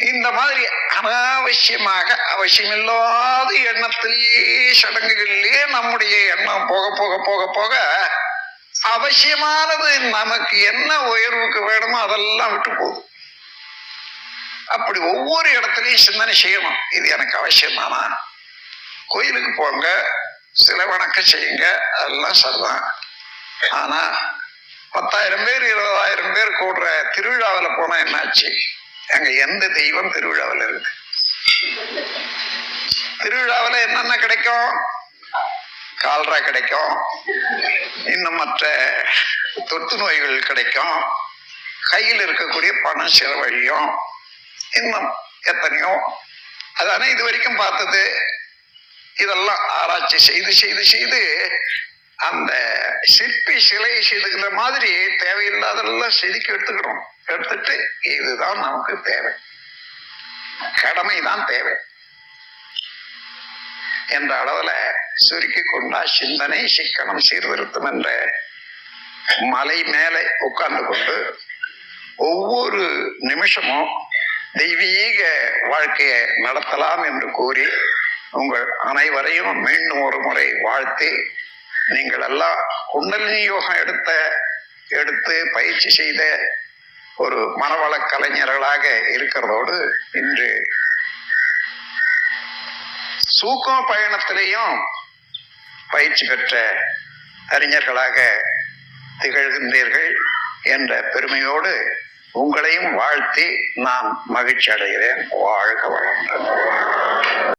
இந்த மாதிரி அனாவசியமாக அவசியமில்லாத எண்ணத்திலேயே சடங்குகளிலேயே நம்முடைய எண்ணம் போக போக போக போக அவசியமானது நமக்கு என்ன உயர்வுக்கு வேணுமோ அதெல்லாம் விட்டு போகுது. அப்படி ஒவ்வொரு இடத்துலையும் சிந்தனை செய்யணும். இது எனக்கு அவசியமானா கோயிலுக்கு போங்க, சில வணக்கம் செய்யுங்க, அதெல்லாம் சரிதான். ஆனா 10,000 பேர் 20,000 பேர் கூடுற திருவிழாவில் போனா என்னாச்சு? அங்க எந்த தெய்வம் திருவிழாவில் இருக்கு? திருவிழாவில் என்னென்ன கிடைக்கும்? கால்ரா கிடைக்கும், இன்னும் மற்ற தொற்று நோய்கள் கிடைக்கும், கையில் இருக்கக்கூடிய பணம் செலவழியும், இன்னும் எத்தனையோ. அதானே இது வரைக்கும் பார்த்தது. இதெல்லாம் ஆராய்ச்சி செய்து செய்து செய்து அந்த சிற்பி சிலையை செதுக்கிற மாதிரி தேவையில்லாதெல்லாம் செதுக்கி எடுத்துட்டு இதுதான் நமக்கு தேவை, கடமைதான் தேவை என்ற அளவுல சுருக்கி கொண்டா சிந்தனை சிக்கனம் சீர்திருத்தம் என்ற மலை மேலே உட்கார்ந்து கொண்டு ஒவ்வொரு நிமிஷமும் தெய்வீக வாழ்க்கையை நடத்தலாம் என்று கூறி உங்கள் அனைவரையும் மீண்டும் ஒரு முறை வாழ்த்தி, நீங்கள் எல்லாம் குண்டலினி யோகம் எடுத்து பயிற்சி செய்த ஒரு மனவள கலைஞர்களாக இருக்கிறதோடு இன்று சூக்கும பயணத்திலேயும் பயிற்சி பெற்ற அறிஞர்களாக திகழ்கின்றீர்கள் என்ற பெருமையோடு உங்களையும் வாழ்த்தி நான் மகிழ்ச்சி அடைகிறேன். வாழ்க வளமுடன்.